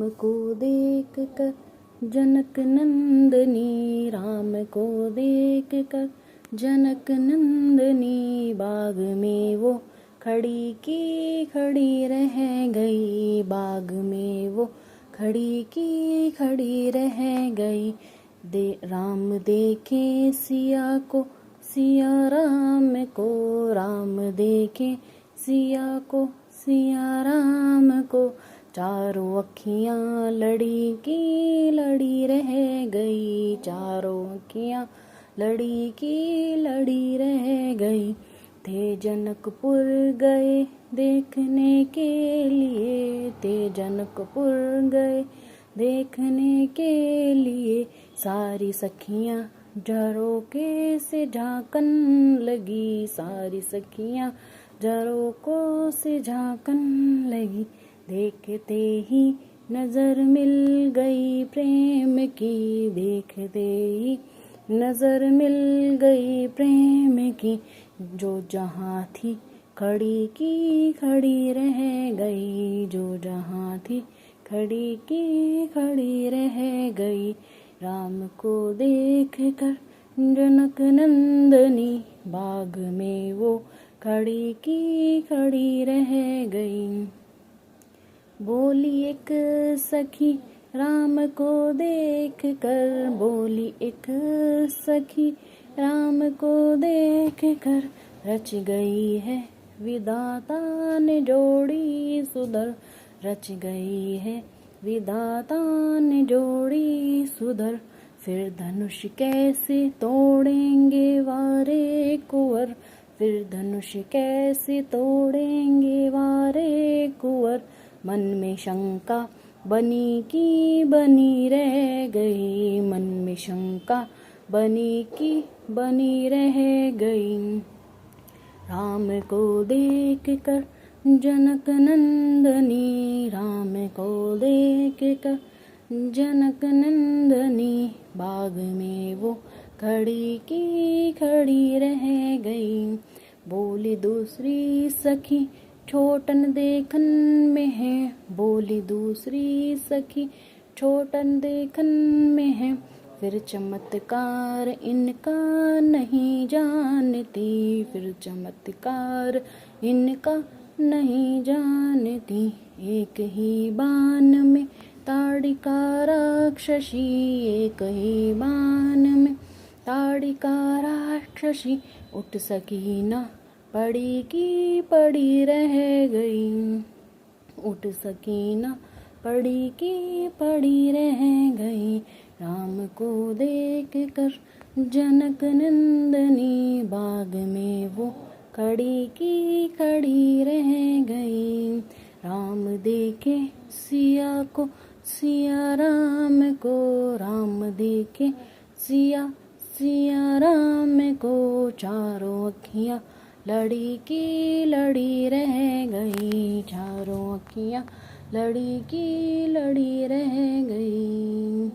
राम को देख कर जनक नंदनी, राम को देख कर जनक नंदनी, बाग में वो खड़ी की खड़ी रह गई, बाग में वो खड़ी की खड़ी रह गई। राम देखे सिया को, सिया राम को, राम देखे सिया को, सिया राम को, चारों अखियाँ लड़ी की लड़ी रह गई, चारों अखियाँ लड़ी की लड़ी रह गई। थे जनकपुर गए देखने के लिए, थे जनकपुर गए देखने के लिए, सारी सखियाँ झरोके से झांकन लगी, सारी सखियाँ झरोकों से झांकन लगी। देखते ही नजर मिल गई प्रेम की, देखते ही नजर मिल गई प्रेम की, जो जहाँ थी खड़ी की खड़ी रह गई, जो जहाँ थी खड़ी की खड़ी रह गई। राम को देख कर जनक नंदनी, बाग में वो खड़ी की खड़ी रह गई। बोली एक सखी राम को देख कर, बोली एक सखी राम को देख कर, रच गई है विधाता ने जोड़ी सुधर, रच गई है विधाता ने जोड़ी सुधर। फिर धनुष कैसे तोड़ेंगे वारे कुंवर, फिर धनुष कैसे तोड़ेंगे वारे कुंवर। मन में शंका बनी की बनी रह गई, मन में शंका बनी की बनी रह गई। राम को देख कर जनक नंदनी, राम को देख कर जनक नंदनी, बाग में वो खड़ी की खड़ी रह गई। बोली दूसरी सखी छोटन देखन में है, बोली दूसरी सखी छोटन देखन में है, फिर चमत्कार इनका नहीं जानती, फिर चमत्कार इनका नहीं जानती। एक ही बाण में ताड़िका राक्षसी, एक ही बाण में ताड़िका राक्षसी, उठ सकी ना पड़ी की पड़ी रह गई, उठ सकी ना पड़ी की पड़ी रह गई। राम को देख कर जनक नंदनी, बाग में वो खड़ी की खड़ी रह गई। राम देखे सिया को, सिया राम को, राम देखे सिया, सिया राम को, चारों अखियाँ लड़ी की लड़ी रह गई, चारों अखियाँ लड़ी की लड़ी रह गई।